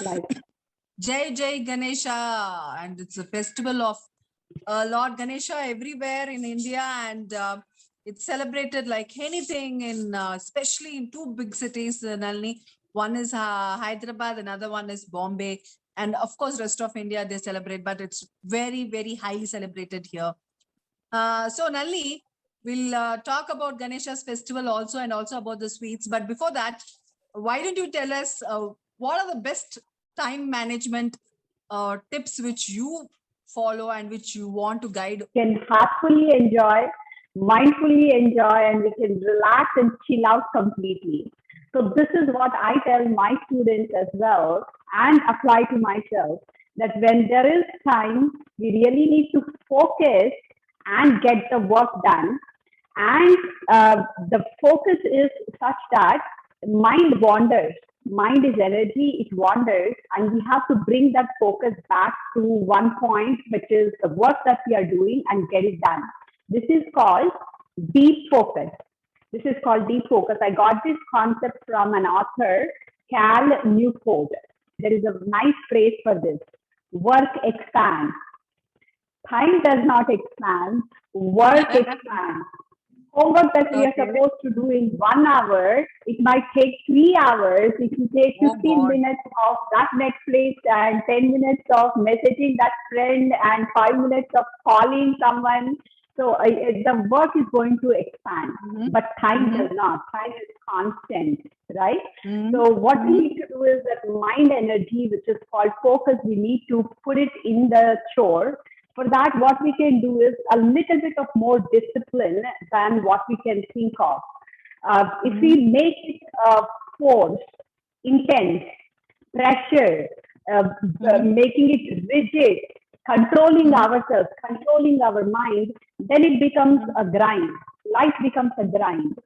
Right. Jai Jai Ganesha, and it's a festival of Lord Ganesha everywhere in India, and it's celebrated like anything in, especially in two big cities, Nalini. One is Hyderabad, another one is Bombay, and of course, rest of India they celebrate, but it's very, very highly celebrated here. So Nalini, we'll talk about Ganesha's festival also, and also about the sweets. But before that, why don't you tell us what are the best time management tips which you follow and which you want to guide? Can happily enjoy, mindfully enjoy, and we can relax and chill out completely. So this is what I tell my students as well and apply to myself, that when there is time, we really need to focus and get the work done. And the focus is such that mind wanders. Mind is energy, it wanders, and we have to bring that focus back to one point, which is the work that we are doing, and get it done. This is called deep focus. This is called deep focus. I got this concept from an author, Cal Newport. There is a nice phrase for this: work expands. Time does not expand, work expands. Homework that we are Okay. supposed to do in 1 hour, it might take 3 hours. It will take Oh 15 God. minutes of that Netflix and 10 minutes of messaging that friend and 5 minutes of calling someone. So the work is going to expand, but time does not. Time is constant, right? So what we need to do is that mind energy, which is called focus, we need to put it in the chore. For that, what we can do is a little bit of more discipline than what we can think of. If we make it force, intense, pressure, making it rigid, controlling ourselves, controlling our mind, then it becomes a grind. Life becomes a grind.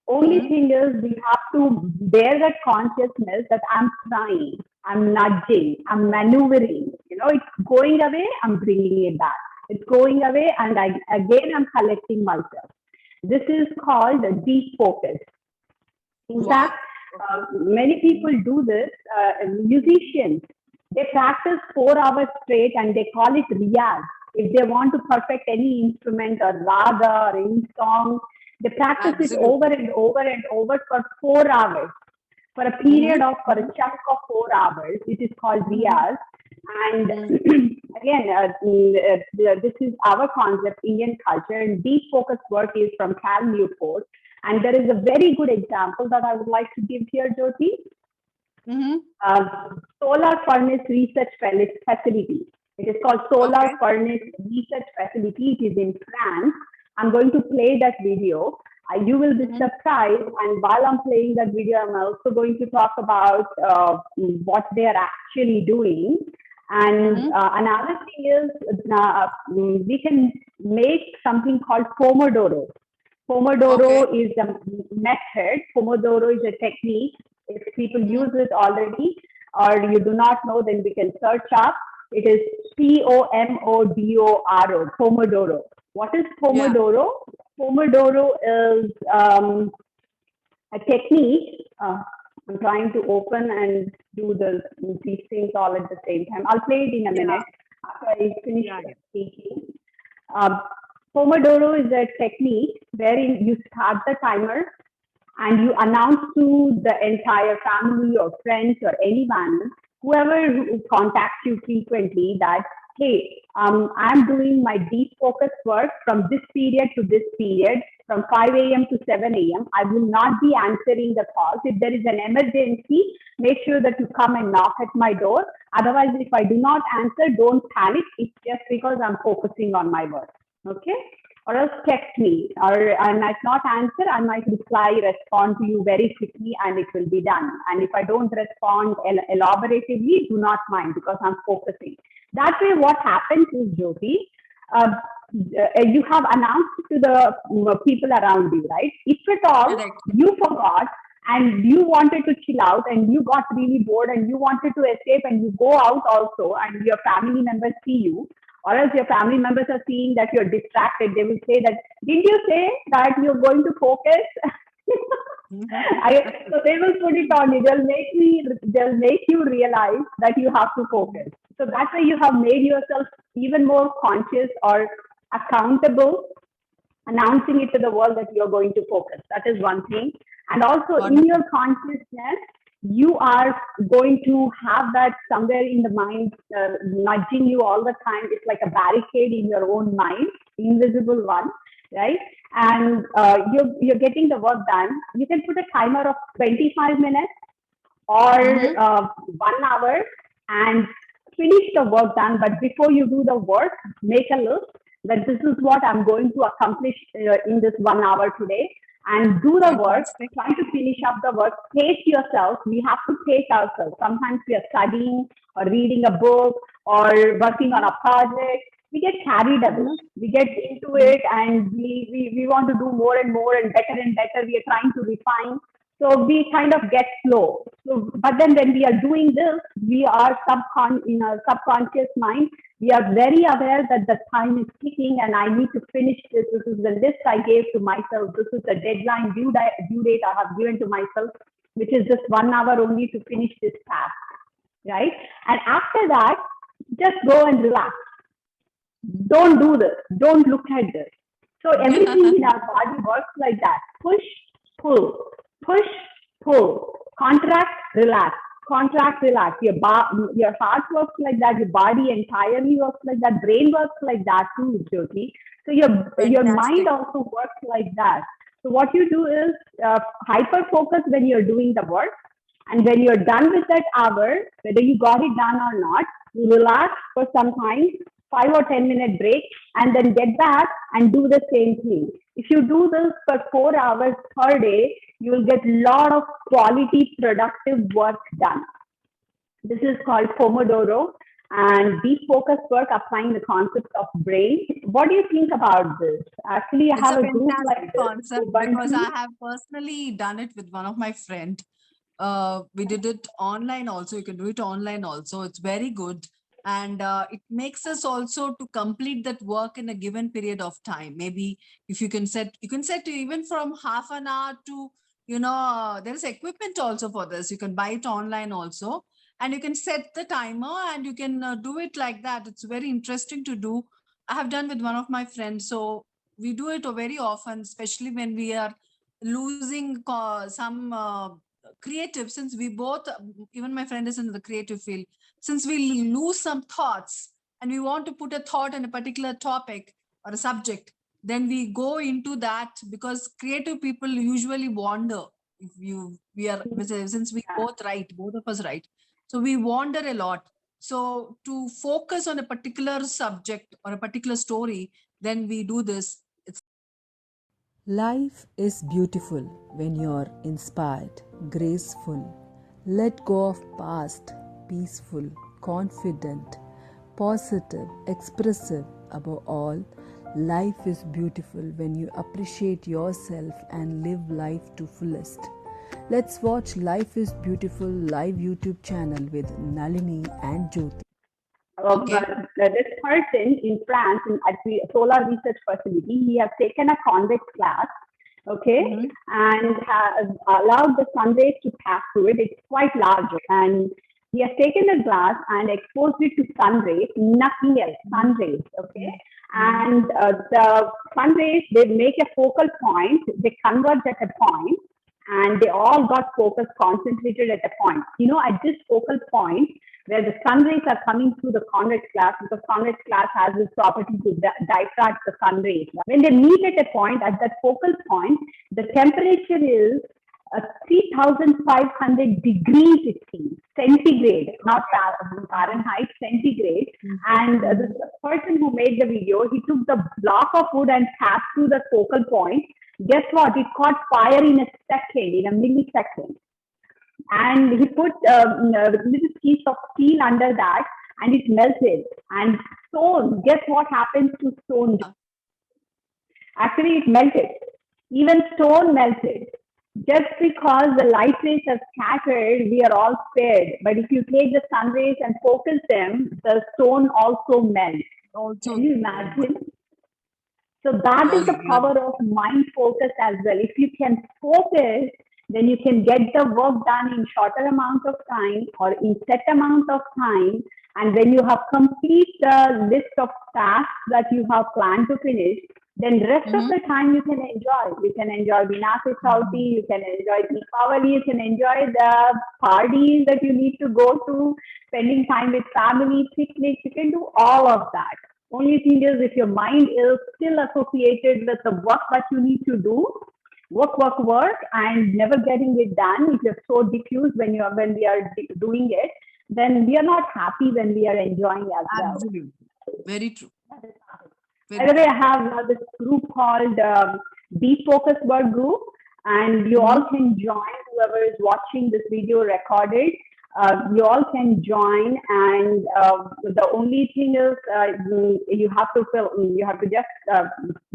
Only thing is we have to bear that consciousness that I'm trying, I'm nudging, I'm maneuvering. You know, it's going away, I'm bringing it back. It's going away, and again I'm collecting myself. This is called deep focus. In Wow. fact, many people do this. Musicians, they practice 4 hours straight and they call it riyaz. If they want to perfect any instrument or raga or any song, they practice it Absolutely. over and over and over for 4 hours, for a period of, for a chunk of 4 hours. It is called riyaz. And again, this is our concept, Indian culture, and deep focus work is from Cal Newport. And there is a very good example that I would like to give here, Jyoti. Solar furnace research facility. It is called Solar Furnace Research Facility. It is in France. I'm going to play that video. You will be surprised. And while I'm playing that video, I'm also going to talk about what they are actually doing. And another thing is we can make something called Pomodoro. Pomodoro is a method. Pomodoro is a technique. If people use it already or you do not know, then we can search up. It is Pomodoro, Pomodoro. What is Pomodoro? Yeah. Pomodoro is a technique. I'm trying to open and do these things all at the same time. I'll play it in a minute after I finish speaking. Pomodoro is a technique wherein you start the timer and you announce to the entire family or friends or anyone, whoever contacts you frequently, that, hey, I'm doing my deep focus work from this period to this period, from 5 a.m. to 7 a.m. I will not be answering the calls. If there is an emergency, make sure that you come and knock at my door. Otherwise, if I do not answer, don't panic. It's just because I'm focusing on my work. Okay? Or else text me, or I might not answer, I might respond to you very quickly, and it will be done. And if I don't respond elaboratively, do not mind, because I'm focusing. That way, what happens is, Jyoti, you have announced to the people around you, right? If at all you forgot and you wanted to chill out and you got really bored and you wanted to escape and you go out also, and your family members see you, or else your family members are seeing that you're distracted, they will say that, didn't you say that you're going to focus? So they will put it on you. They'll make you realize that you have to focus. So that way you have made yourself even more conscious or accountable, announcing it to the world that you're going to focus. That is one thing. And also in Wonderful. your consciousness, you are going to have that somewhere in the mind, nudging you all the time. It's like a barricade in your own mind, invisible one, right? And you're getting the work done. You can put a timer of 25 minutes or Mm-hmm. 1 hour and finish the work done. But before you do the work, make a list that this is what I'm going to accomplish in this 1 hour today, and do the work. Fantastic. Try to finish up the work. Pace yourself. We have to pace ourselves. Sometimes we are studying or reading a book or working on a project. We get carried away. Mm-hmm. We get into it and we want to do more and more and better and better. We are trying to refine, so we kind of get slow. So, but then when we are doing this, we are in our subconscious mind, we are very aware that the time is ticking and I need to finish this. This is the list I gave to myself. This is the deadline due date I have given to myself, which is just 1 hour only to finish this task, right? And after that, just go and relax. Don't do this. Don't look at this. So everything in our body works like that. Pull, push, pull, contract, relax, contract, relax. Your heart works like that. Your body entirely works like that. Brain works like that too, Jyoti. So your mind Fantastic. also works like that. So what you do is hyper focus when you're doing the work, and when you're done with that hour, whether you got it done or not, you relax for some time, 5 or 10 minute break, and then get back and do the same thing. If you do this for 4 hours per day, you will get a lot of quality, productive work done. This is called Pomodoro and deep focus work, applying the concept of brain. What do you think about this? Actually, I It's have a a group like fantastic this, concept because Ubuntu. I have personally done it with one of my friend. We did it online also. You can do it online also. It's very good. And it makes us also to complete that work in a given period of time. Maybe if you can set even from half an hour to, there's equipment also for this. You can buy it online also. And you can set the timer and you can do it like that. It's very interesting to do. I have done with one of my friends. So we do it very often, especially when we are losing some creative, since we both, even my friend is in the creative field, since we lose some thoughts and we want to put a thought in a particular topic or a subject, then we go into that because creative people usually wander. If you we are Since we Yeah. both write, both of us write, so we wander a lot. So to focus on a particular subject or a particular story, then we do this. Life is beautiful when you're inspired, graceful. Let go of past, peaceful, confident, positive, expressive. Above all, life is beautiful when you appreciate yourself and live life to fullest. Let's watch Life is Beautiful live YouTube channel with Nalini and Jyoti. Okay. This person in France, at the solar research facility, he has taken a convex glass, okay, Mm-hmm. and has allowed the sun rays to pass through it. It's quite large, and he has taken the glass and exposed it to sun rays, nothing else, sun rays, okay. Mm-hmm. And the sun rays, they make a focal point, they converge at a point, and they all got focus concentrated at a point. At this focal point, where the sun rays are coming through the convex glass, because convex glass has this property to diffract the sun rays. When they meet at a point, at that focal point, the temperature is 3,500 degrees, it seems, centigrade, not Fahrenheit, centigrade. And the person who made the video, he took the block of wood and tapped through the focal point. Guess what? It caught fire in a second, in a millisecond. And he put a little piece of steel under that, and it melted. And stone, guess what happens to stone? Actually, it melted. Even stone melted. Just because the light rays are scattered, we are all spared. But if you take the sun rays and focus them, the stone also melts. Also, Can you imagine? So that is the well, power of mind focus as well. If you can focus, then you can get the work done in shorter amount of time or in set amount of time. And when you have complete the list of tasks that you have planned to finish, then rest of the time you can enjoy. You can enjoy Vinaya Chaudhary, you can enjoy Deepavali, you can enjoy the parties that you need to go to, spending time with family, picnics, you can do all of that. Only thing is, if your mind is still associated with the work that you need to do, work, and never getting it done, if you're so diffused when we are doing it, then we are not happy when we are enjoying as well. Absolutely. Very true. By the way, I have this group called Deep Focus Work Group, and you all can join. Whoever is watching this video recorded, you all can join. And the only thing is, you have to just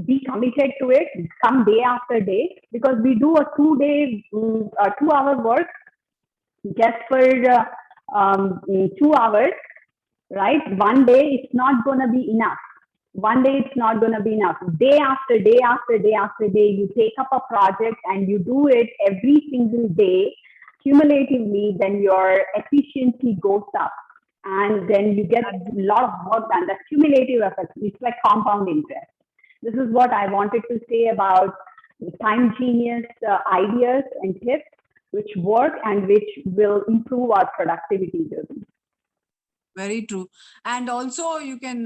be committed to it, come day after day, because we do a 2-hour work just for 2 hours, right? One day it's not going to be enough. One day it's not going to be enough. Day after day after day after day, you take up a project and you do it every single day, cumulatively, then your efficiency goes up. And then you get a lot of work done. That's cumulative effect. It's like compound interest. This is what I wanted to say about time genius ideas and tips which work and which will improve our productivity. Very true. And also you can,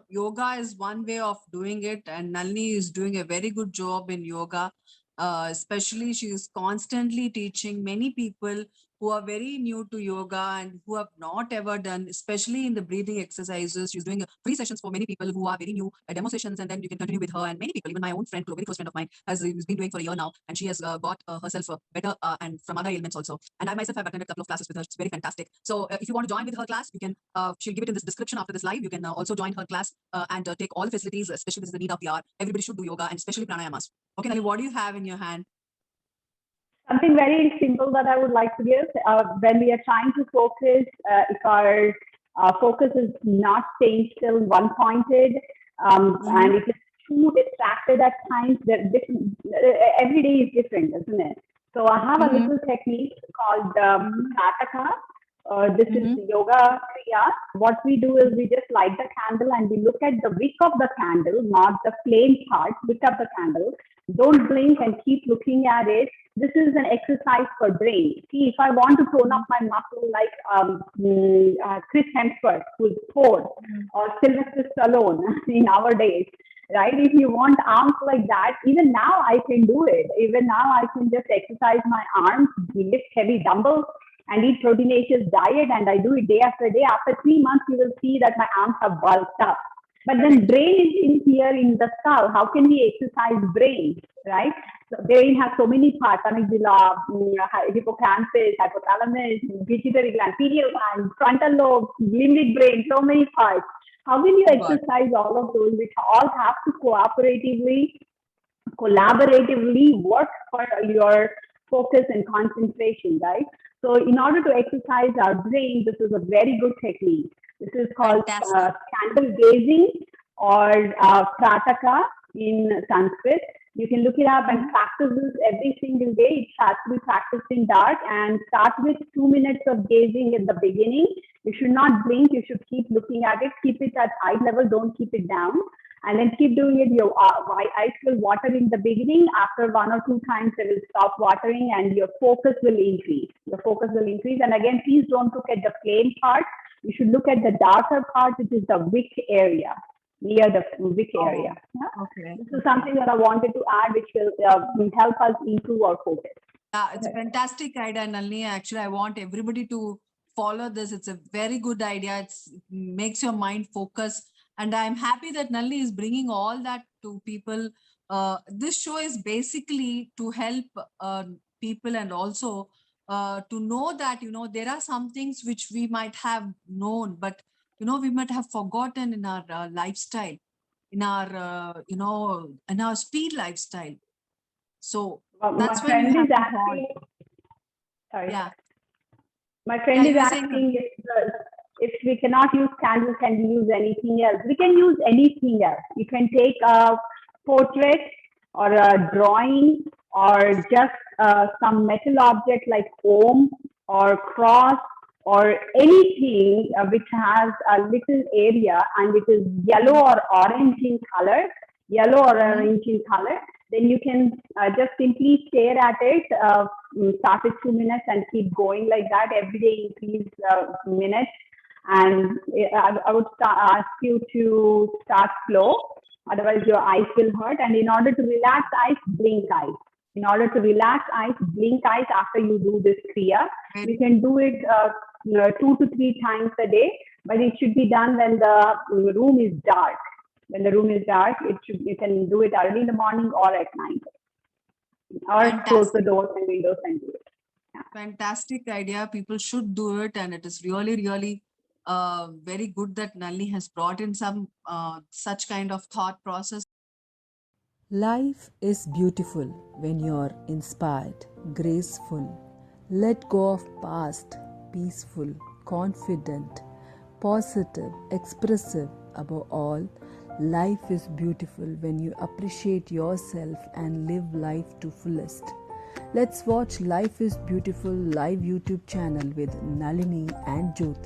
yoga is one way of doing it. And Nalini is doing a very good job in yoga. Especially she is constantly teaching many people who are very new to yoga and who have not ever done, especially in the breathing exercises. She's doing free sessions for many people who are very new, demo sessions, and then you can continue with her. And many people, even my own friend, a very close friend of mine, has been doing for a year now, and she has got herself better and from other ailments also. And I myself have attended a couple of classes with her. It's very fantastic. So if you want to join with her class, you can, she'll give it in this description after this live. You can also join her class and take all the facilities, especially this is the need of the hour. Everybody should do yoga, and especially pranayamas. Okay, Nalini, what do you have in your hand? Something very simple that I would like to give. When we are trying to focus, if our focus is not staying still, one-pointed, and if it's too distracted at times, every day is different, isn't it? So I have a little technique called Prataka. This is yoga kriya. What we do is we just light the candle and we look at the wick of the candle, not the flame part, wick of the candle. Don't blink and keep looking at it. This is an exercise for brain. See, if I want to tone up my muscle like Chris Hemsworth, who's Thor, or Sylvester Stallone in our days, right? If you want arms like that, even now I can do it. Even now I can just exercise my arms, lift heavy dumbbells, and eat proteinaceous diet, and I do it day after day. After 3 months, you will see that my arms have bulked up. But then brain is in here in the skull. How can we exercise brain, right? So brain has so many parts: amygdala, hippocampus, hypothalamus, pituitary gland, pineal gland, frontal lobe, limbic brain, so many parts. How will you exercise all of those, which all have to collaboratively work for your focus and concentration, right? So in order to exercise our brain, this is a very good technique. This is called candle gazing or prataka in Sanskrit. You can look it up and practice this every single day. It has to be practiced in dark, and start with 2 minutes of gazing at the beginning. You should not blink. You should keep looking at it. Keep it at eye level. Don't keep it down. And then keep doing it. Your eyes will water in the beginning. After 1 or 2 times, they will stop watering and your focus will increase. Your focus will increase. And again, please don't look at the flame part. You should look at the darker part, which is the wick area, near the wick area. Yeah? Okay. This is something that I wanted to add, which will help us improve our focus. Yeah, it's a fantastic idea, Nalini. Actually, I want everybody to follow this. It's a very good idea. It makes your mind focus. And I'm happy that Nalini is bringing all that to people. This show is basically to help people, and also to know that, there are some things which we might have known, but, we might have forgotten in our lifestyle, in our, in our speed lifestyle. So that's when you have to asking, sorry. Yeah. My friend is asking if we cannot use candles, can we use anything else? We can use anything else. You can take a portrait or a drawing or just some metal object like Om or cross or anything which has a little area and it is yellow or orange in color, then you can just simply stare at it, start with 2 minutes and keep going like that every day, increase minutes. And I would ask you to start slow, otherwise your eyes will hurt. And in order to relax eyes, blink eyes. In order to relax eyes, blink eyes after you do this kriya. You can do it 2 to 3 times a day, but it should be done when the room is dark. When the room is dark, you can do it early in the morning or at night, or close the doors and windows and do it. Yeah. Fantastic idea. People should do it, and it is really, really very good that Nalini has brought in some such kind of thought process. Life is beautiful when you're inspired, graceful. Let go of past, peaceful, confident, positive, expressive. Above all, life is beautiful when you appreciate yourself and live life to fullest. Let's watch Life is Beautiful live YouTube channel with Nalini and Jyoti.